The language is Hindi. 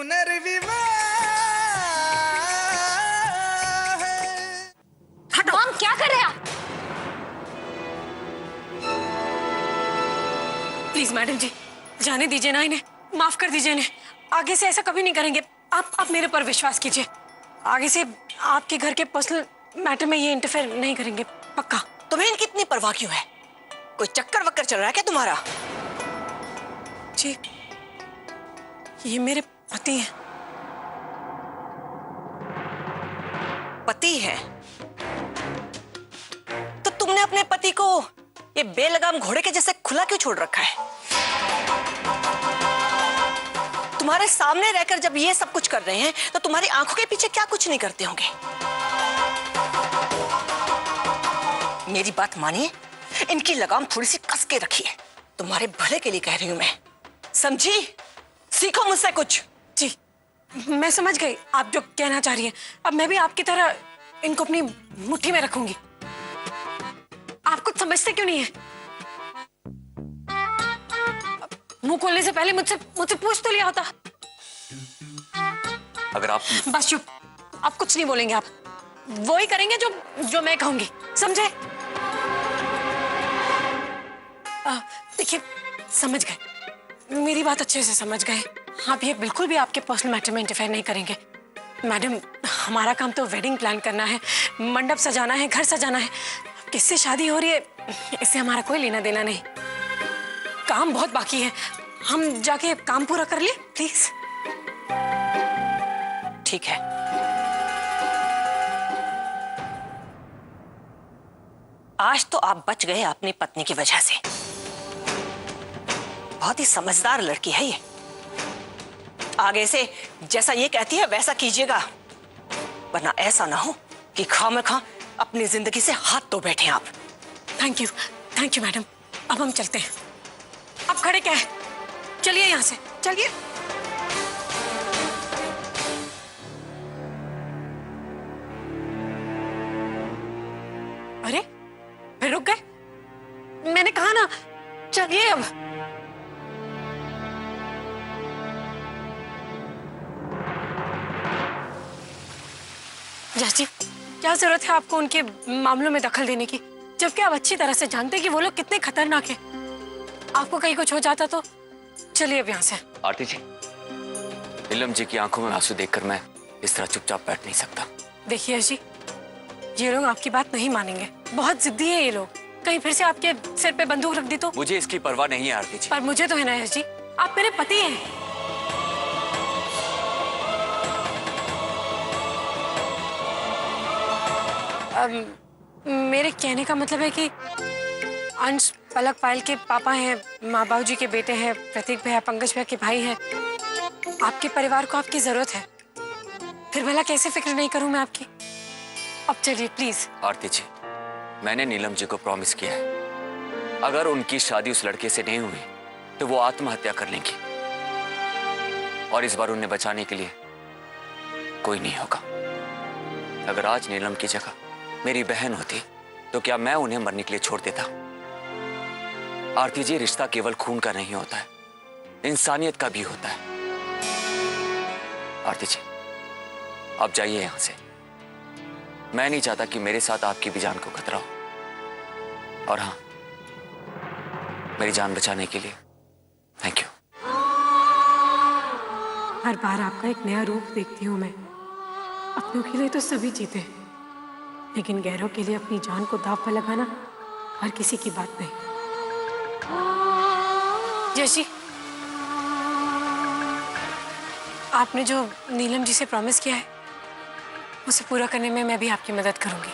पुनर्विवाह है। हटो। हम क्या कर रहे हैं आप? प्लीज मैडम जी, जाने दीजिए ना इन्हें, माफ कर दीजिए इन्हें। आगे से ऐसा कभी नहीं करेंगे। आप मेरे पर विश्वास कीजिए। आगे से आपके घर के पर्सनल मैटर में ये इंटरफेयर नहीं करेंगे, पक्का। तुम्हें इनकी इतनी परवाह क्यों है? कोई चक्कर वक्कर चल रहा है क्या तुम्हारा? जी, ये मेरे पति हैं। पति है? तो तुमने अपने पति को ये बेलगाम घोड़े के जैसे खुला क्यों छोड़ रखा है? तुम्हारे सामने रहकर जब ये सब कुछ कर रहे हैं तो तुम्हारी आंखों के पीछे क्या कुछ नहीं करते होंगे? मेरी बात मानिए, इनकी लगाम थोड़ी सी कस के रखिए। तुम्हारे भले के लिए कह रही हूं मैं, समझी? सीखो मुझसे कुछ। जी, मैं समझ गई आप जो कहना चाह रही हैं। अब मैं भी आपकी तरह इनको अपनी मुट्ठी में रखूंगी। आप कुछ समझते क्यों नहीं है? मुंह खोलने से पहले मुझसे पूछ तो लिया होता। अगर आप बस चुप, आप कुछ नहीं बोलेंगे। आप वो ही करेंगे जो मैं कहूंगी, समझे? देखिए, समझ गए, मेरी बात अच्छे से समझ गए। आप ये बिल्कुल भी आपके पर्सनल मैटर में इंटरफेयर नहीं करेंगे। मैडम, हमारा काम तो वेडिंग प्लान करना है, मंडप सजाना है, घर सजाना है। किससे शादी हो रही है इससे हमारा कोई लेना देना नहीं। काम बहुत बाकी है, हम जाके काम पूरा कर ले प्लीज। ठीक है, आज तो आप बच गए अपनी पत्नी की वजह से। बहुत ही समझदार लड़की है ये। आगे से जैसा ये कहती है वैसा कीजिएगा, वरना ऐसा ना हो कि खामखा अपनी जिंदगी से हाथ धो बैठे आप। Thank you madam. अब हम चलते हैं। अब खड़े क्या है? चलिए यहाँ से, चलिए। अरे, फिर रुक गए? मैंने कहा ना, चलिए अब। जज जी, क्या जरूरत है आपको उनके मामलों में दखल देने की, जबकि आप अच्छी तरह से जानते हैं कि वो लोग कितने खतरनाक हैं। आपको कहीं कुछ हो जाता तो? चलिए अब यहाँ से। आरती जी, नीलम जी की आंखों में आंसू देखकर मैं इस तरह चुपचाप बैठ नहीं सकता। देखिए जी, ये लोग आपकी बात नहीं मानेंगे। बहुत जिद्दी है ये लोग। कहीं फिर से आपके सिर पे बंदूक रख दी तो? मुझे इसकी परवाह नहीं है आरती जी। पर मुझे तो है ना जी, आप मेरे पति हैं। मेरे कहने का मतलब है कि अंश पलक पायल के पापा हैं, माँ बाबू जी के बेटे हैं, प्रतीक भैया पंकज भैया के भाई हैं। आपके परिवार को आपकी जरूरत है, फिर भला कैसे फिक्र नहीं करूं मैं आपकी। अब चलिए प्लीज। आरती जी, मैंने नीलम जी को प्रॉमिस किया है, अगर उनकी शादी उस लड़के से नहीं हुई तो वो आत्महत्या कर लेंगी, और इस बार उन्हें बचाने के लिए कोई नहीं होगा। अगर आज नीलम की जगह मेरी बहन होती तो क्या मैं उन्हें मरने के लिए छोड़ देता? आरती जी, रिश्ता केवल खून का नहीं होता है, इंसानियत का भी होता है। आरती जी, आप जाइए यहां से। मैं नहीं चाहता कि मेरे साथ आपकी भी जान को खतरा हो। और हाँ, मेरी जान बचाने के लिए थैंक यू। हर बार आपका एक नया रूप देखती हूँ मैं। अपनों के लिए तो सभी जीते हैं, लेकिन गैरों के लिए अपनी जान को दांव पर लगाना हर किसी की बात नहीं। जैसी आपने जो नीलम जी से प्रॉमिस किया है, उसे पूरा करने में मैं भी आपकी मदद करूंगी।